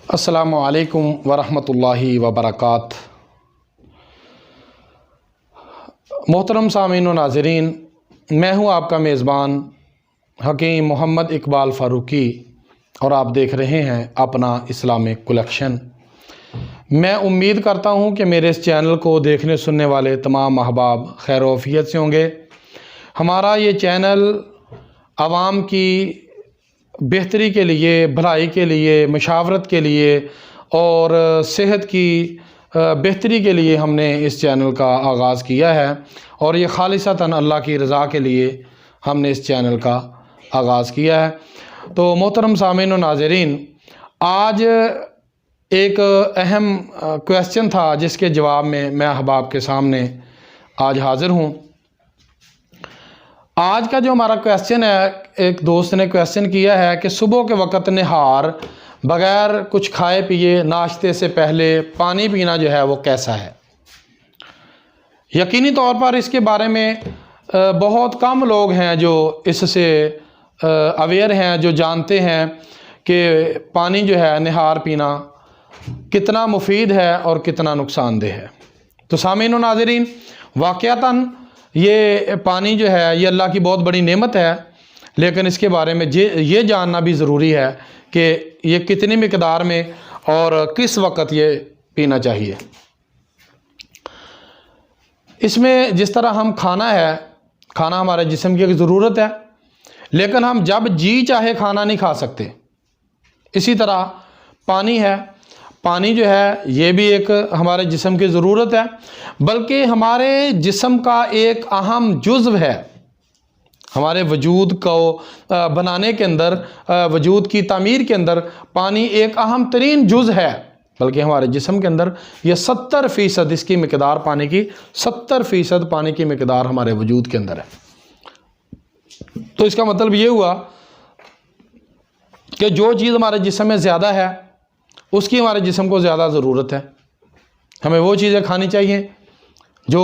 अस्सलामु अलैकुम वरहमतुल्लाहि वबरकात। मोहतरम सामीन व नाज़रीन, मैं हूं आपका मेज़बान हकीम मोहम्मद इकबाल फ़ारूकी और आप देख रहे हैं अपना इस्लामिक कलेक्शन। मैं उम्मीद करता हूं कि मेरे इस चैनल को देखने सुनने वाले तमाम अहबाब खैर आफियत से होंगे। हमारा ये चैनल आवाम की बेहतरी के लिए, भलाई के लिए, मशावरत के लिए और सेहत की बेहतरी के लिए हमने इस चैनल का आगाज़ किया है और ये खालिसतन अल्लाह की रज़ा के लिए हमने इस चैनल का आगाज़ किया है। तो मोहतरम सामीन व नाज़रीन, आज एक अहम क्वेश्चन था जिसके जवाब में मैं अहबाब के सामने आज हाज़िर हूँ। आज का जो हमारा क्वेश्चन है, एक दोस्त ने क्वेश्चन किया है कि सुबह के वक़्त निहार बग़ैर कुछ खाए पिए नाश्ते से पहले पानी पीना जो है वो कैसा है। यकीनी तौर पर इसके बारे में बहुत कम लोग हैं जो इससे अवेयर हैं, जो जानते हैं कि पानी जो है निहार पीना कितना मुफीद है और कितना नुकसानदेह है। तो सामीन व नाज़रीन, वाक़यातन ये पानी जो है ये अल्लाह की बहुत बड़ी नेमत है, लेकिन इसके बारे में ये जानना भी ज़रूरी है कि ये कितनी मिकदार में और किस वक़्त ये पीना चाहिए। इसमें जिस तरह हम खाना हमारे जिस्म की एक ज़रूरत है, लेकिन हम जब जी चाहे खाना नहीं खा सकते। इसी तरह पानी है, पानी जो है ये भी एक हमारे जिस्म की ज़रूरत है, बल्कि हमारे जिस्म का एक अहम जुज़्व है। हमारे वजूद को बनाने के अंदर, वजूद की तामीर के अंदर पानी एक अहम तरीन जुज़ है, बल्कि हमारे जिस्म के अंदर ये 70% इसकी मिकदार पानी की 70% पानी की मिकदार हमारे वजूद के अंदर है। तो इसका मतलब ये हुआ कि जो चीज़ हमारे जिस्म में ज़्यादा है उसकी हमारे जिस्म को ज़्यादा ज़रूरत है। हमें वो चीज़ें खानी चाहिए जो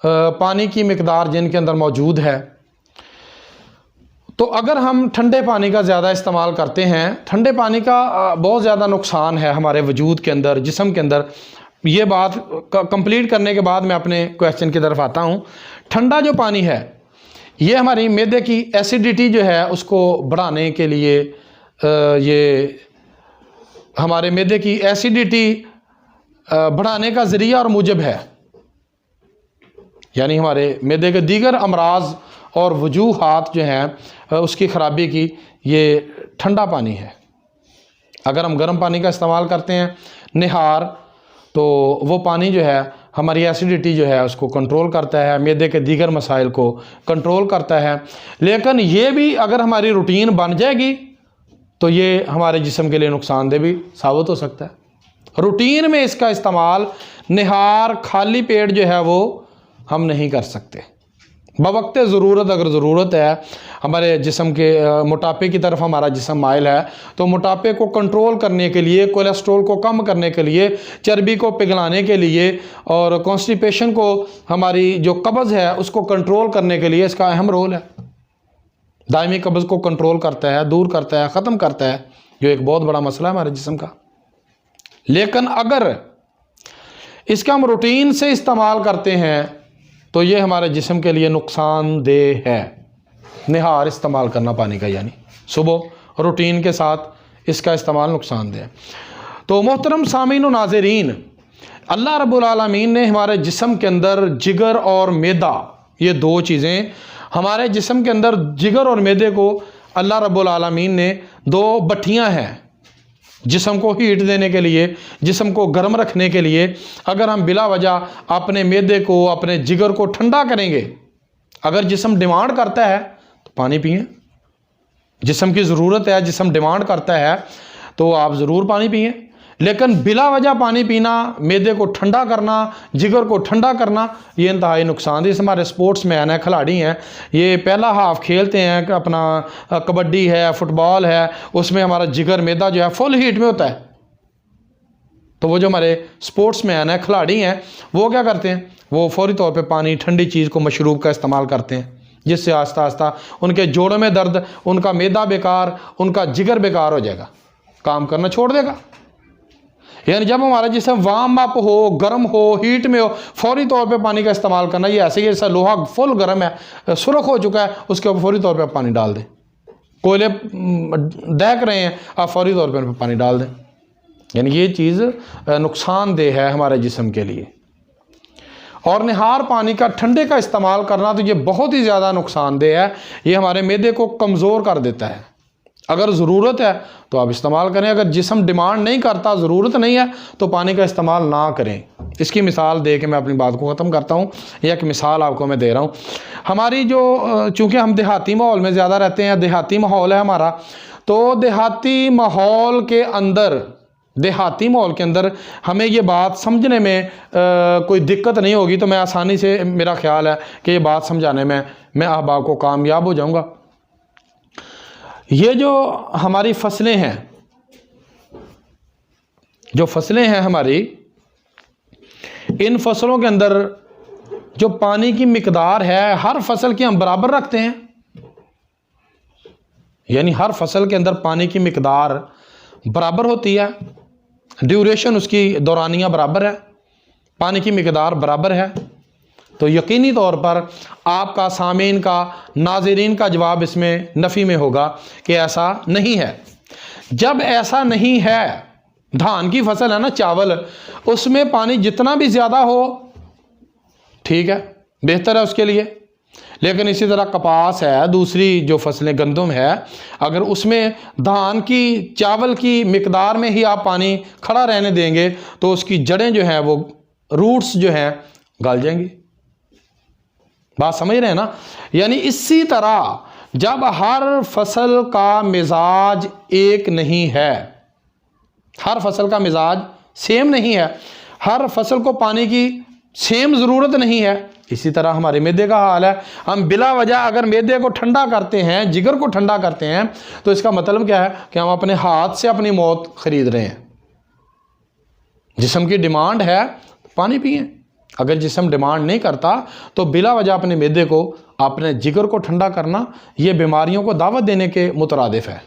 पानी की मिकदार जिनके अंदर मौजूद है। तो अगर हम ठंडे पानी का ज़्यादा इस्तेमाल करते हैं, ठंडे पानी का बहुत ज़्यादा नुकसान है हमारे वजूद के अंदर, जिस्म के अंदर। ये बात कंप्लीट करने के बाद मैं अपने क्वेश्चन की तरफ आता हूँ। ठंडा जो पानी है ये हमारी मैदे की एसिडिटी जो है उसको बढ़ाने के लिए, ये हमारे मैदे की एसिडिटी बढ़ाने का ज़रिया और मूजब है। यानी हमारे मैदे के दीगर अमराज और वजूहात जो हैं उसकी ख़राबी की ये ठंडा पानी है। अगर हम गर्म पानी का इस्तेमाल करते हैं निहार, तो वो पानी जो है हमारी एसिडिटी जो है उसको कंट्रोल करता है, मैदे के दीगर मसाइल को कंट्रोल करता है। लेकिन ये भी अगर हमारी रूटीन बन जाएगी तो ये हमारे जिस्म के लिए नुकसानदेह भी साबित हो सकता है। रूटीन में इसका इस्तेमाल निहार खाली पेट जो है वो हम नहीं कर सकते। बवक्त ज़रूरत, अगर ज़रूरत है हमारे जिस्म के मोटापे की तरफ हमारा जिस्म माइल है, तो मोटापे को कंट्रोल करने के लिए, कोलेस्ट्रॉल को कम करने के लिए, चर्बी को पिघलाने के लिए और कॉन्स्टिपेशन को, हमारी जो कब्ज़ है उसको कंट्रोल करने के लिए इसका अहम रोल है। दायमी कब्ज़ को कंट्रोल करता है, दूर करता है, ख़त्म करता है, जो एक बहुत बड़ा मसला है हमारे जिस्म का। लेकिन अगर इसका हम रूटीन से इस्तेमाल करते हैं तो ये हमारे जिस्म के लिए नुकसानदेह है। निहार इस्तेमाल करना पानी का, यानी सुबह रूटीन के साथ इसका इस्तेमाल नुकसानदेह है। तो मोहतरम सामीन व नाज़रीन, अल्लाह रब्बुल आलमीन ने हमारे जिस्म के अंदर जिगर और मैदा, ये दो चीज़ें हमारे जिस्म के अंदर, जिगर और मैदे को अल्लाह रब्बुल आलमीन ने दो भट्टियाँ हैं जिस्म को हीट देने के लिए, जिस्म को गर्म रखने के लिए। अगर हम बिला वजह अपने मैदे को, अपने जिगर को ठंडा करेंगे, अगर जिस्म डिमांड करता है तो पानी पिएं। जिस्म की ज़रूरत है, जिस्म डिमांड करता है तो आप ज़रूर पानी पिएं। लेकिन बिला वजह पानी पीना, मैदे को ठंडा करना, जिगर को ठंडा करना, ये इंतहाई नुकसानदेह। जैसे हमारे स्पोर्ट्स मैन हैं, खिलाड़ी हैं, ये पहला हाफ खेलते हैं, अपना कबड्डी है, फुटबॉल है, उसमें हमारा जिगर मैदा जो है फुल हीट में होता है। तो वो जो हमारे स्पोर्ट्स मैन हैं, खिलाड़ी हैं, वो क्या करते हैं, वो फौरी तौर पे पानी, ठंडी चीज़ को, मशरूब का इस्तेमाल करते हैं, जिससे आस्ता आस्ता उनके जोड़ों में दर्द, उनका मैदा बेकार, उनका जिगर बेकार हो जाएगा, काम करना छोड़ देगा। यानी जब हमारा जिस्म वार्म अप हो, गर्म हो, हीट में हो, फौरी तौर पे पानी का इस्तेमाल करना। ये ऐसे ही जैसा लोहा फुल गर्म है, सुरख हो चुका है, उसके ऊपर फौरी तौर पे आप पानी डाल दें। कोयले दहक रहे हैं, आप फौरी तौर पे पानी डाल दें। यानी ये चीज़ नुकसानदेह है हमारे जिस्म के लिए। और निहार पानी का ठंडे का इस्तेमाल करना तो ये बहुत ही ज़्यादा नुकसानदेह है। ये हमारे मैदे को कमज़ोर कर देता है। अगर ज़रूरत है तो आप इस्तेमाल करें, अगर जिस्म डिमांड नहीं करता, ज़रूरत नहीं है, तो पानी का इस्तेमाल ना करें। इसकी मिसाल दे के मैं अपनी बात को ख़त्म करता हूँ। एक मिसाल आपको मैं दे रहा हूँ। हमारी जो चूँकि हम देहाती माहौल में ज़्यादा रहते हैं, देहाती माहौल है हमारा, तो देहाती माहौल के अंदर हमें ये बात समझने में कोई दिक्कत नहीं होगी। तो मैं आसानी से, मेरा ख्याल है कि ये बात समझाने में मैं अहबाब को कामयाब हो जाऊँगा। ये जो हमारी फसलें हैं, हमारी, इन फसलों के अंदर जो पानी की मिकदार है, हर फसल की हम बराबर रखते हैं। यानी हर फसल के अंदर पानी की मिकदार बराबर होती है, ड्यूरेशन उसकी दौरानिया बराबर है, पानी की मिकदार बराबर है। तो यकीनी तौर पर आपका, सामीन का, नाज़रीन का जवाब इसमें नफ़ी में होगा कि ऐसा नहीं है। जब ऐसा नहीं है, धान की फसल है ना, चावल, उसमें पानी जितना भी ज़्यादा हो ठीक है, बेहतर है उसके लिए। लेकिन इसी तरह कपास है, दूसरी जो फसलें गंदम है, अगर उसमें धान की, चावल की मिकदार में ही आप पानी खड़ा रहने देंगे तो उसकी जड़ें जो हैं, वो रूट्स जो हैं, गल जाएंगी। बात समझ रहे हैं ना। यानी इसी तरह जब हर फसल का मिजाज एक नहीं है, हर फसल का मिजाज सेम नहीं है, हर फसल को पानी की सेम ज़रूरत नहीं है, इसी तरह हमारे मैदे का हाल है। हम बिला वजह अगर मैदे को ठंडा करते हैं, जिगर को ठंडा करते हैं, तो इसका मतलब क्या है कि हम अपने हाथ से अपनी मौत खरीद रहे हैं। जिस्म की डिमांड है, पानी पिए। अगर जिस्म डिमांड नहीं करता तो बिला वजह अपने मैदे को, अपने जिगर को ठंडा करना, ये बीमारियों को दावत देने के मुतरादिफ है।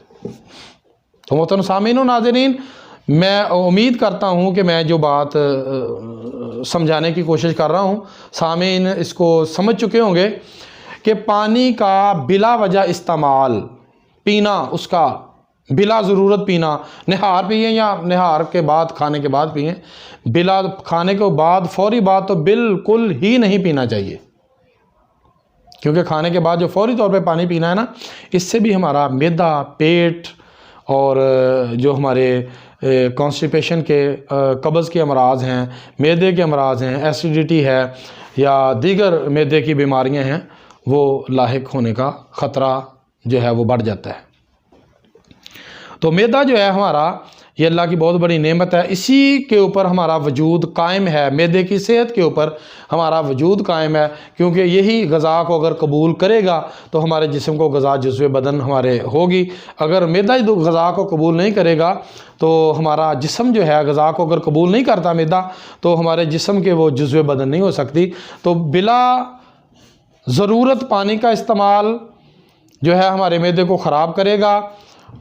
तो मोहतरम सामीन व नाज़रीन, मैं उम्मीद करता हूँ कि मैं जो बात समझाने की कोशिश कर रहा हूँ, सामीन इसको समझ चुके होंगे कि पानी का बिला वजह इस्तेमाल, पीना, उसका बिला ज़रूरत पीना, निहार पिए या निहार के बाद, खाने के बाद पिए, बिला खाने के बाद फौरी बाद तो बिल्कुल ही नहीं पीना चाहिए। क्योंकि खाने के बाद जो फौरी तौर पे पानी पीना है ना, इससे भी हमारा मैदा, पेट और जो हमारे कॉन्स्टिपेशन के, कब्ज़ के अमराज हैं, मैदे के अमराज हैं, एसिडिटी है या दीगर मैदे की बीमारियां हैं, वो लाहिक होने का ख़तरा जो है वो बढ़ जाता है। तो मैदा जो है हमारा, ये अल्लाह की बहुत बड़ी नेमत है। इसी के ऊपर हमारा वजूद कायम है, मैदे की सेहत के ऊपर हमारा वजूद कायम है। क्योंकि यही ग़ज़ा को अगर कबूल करेगा तो हमारे जिस्म को ग़ज़ा जुज़्वे बदन हमारे होगी। अगर मैदा ही ग़ज़ा को कबूल नहीं करेगा तो हमारा जिस्म जो है, ग़ज़ा को अगर कबूल नहीं करता मैदा, तो हमारे जिस्म के वो जुज़्वे बदन नहीं हो सकती। तो बिला ज़रूरत पानी का इस्तेमाल जो है हमारे मैदे को ख़राब करेगा,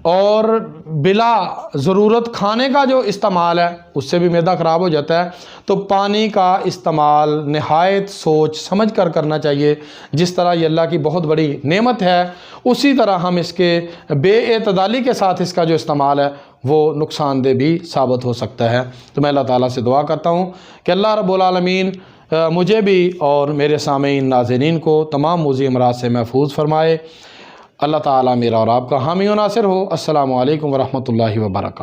और बिला ज़रूरत खाने का जो इस्तेमाल है उससे भी मैदा ख़राब हो जाता है। तो पानी का इस्तेमाल नहायत सोच समझ कर करना चाहिए। जिस तरह ये अल्लाह की बहुत बड़ी नेमत है, उसी तरह हम इसके बेएतदाली के साथ इसका जो इस्तेमाल है वो नुकसानदेह भी साबित हो सकता है। तो मैं अल्लाह ताला से दुआ करता हूँ कि अल्लाह रब्बुल आलमीन मुझे भी और मेरे सामीन नाज़रीन को तमाम मुज़ी अमराज से महफूज फरमाए। अल्लाह ताला मेरा और आपका हामी व नासिर हो। अस्सलामु अलैकुम व रहमतुल्लाहि व बरकातहू।